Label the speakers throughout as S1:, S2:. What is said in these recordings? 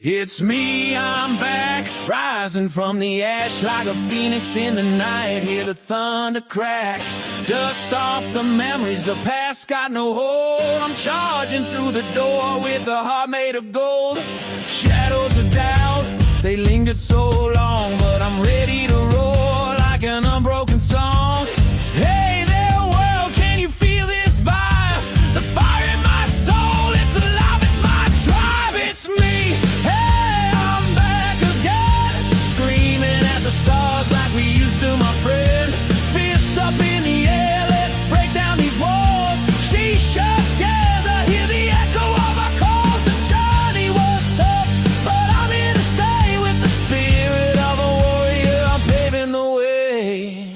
S1: It's me, I'm back, rising from the ash like a phoenix in the night. Hear the thunder crack, dust off the memories, the past got no hold. I'm charging through the door with a heart made of gold. Shadows of doubt, they lingered so long, but I'm ready to roar like an unbroken song. Hey there world, can you feel this vibe? The fire in my soul, it's alive, it's my tribe, it's me. Hey, I'm back again, screaming at the stars like we used to, my friend. Fist up in the air, let's break down these walls. She shook as I hear the echo of our calls. The journey was tough, but I'm here to stay with the spirit of a warrior. I'm paving the way.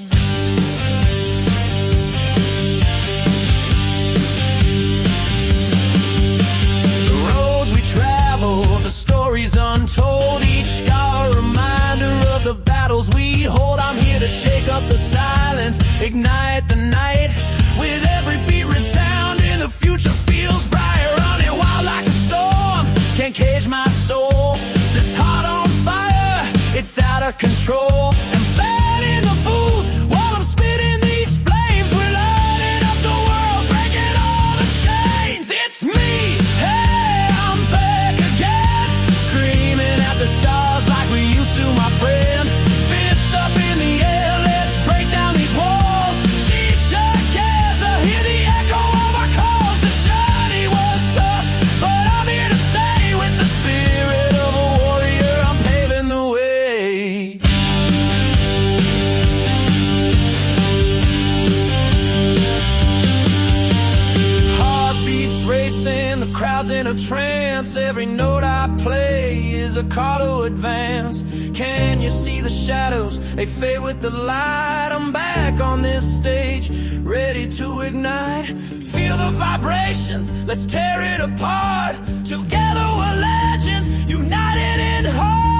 S1: Stories untold, each scar a reminder of the battles we hold. I'm here to shake up the silence, ignite the night. With every beat resounding, the future feels brighter. Running wild like a storm, can't cage my soul. This heart on fire, it's out of control. And fed in the booth while I'm spitting these flames. We're lighting up the world, breaking all the chains. It's me, hey, I'm back again. Screaming at the stars like we used to, my friend. Fist up in the air, let's break down these walls. She shook as I hear the echo of our calls. The journey was tough, but I'm here to stay with the spirit of a warrior. I'm paving the way. Heartbeats racing, the crowd's in a trance. Every note I play is a call to advance. Can you see the shadows? They fade with the light. I'm back on this stage, ready to ignite. Feel the vibrations, let's tear it apart. Together we're legends, united in heart.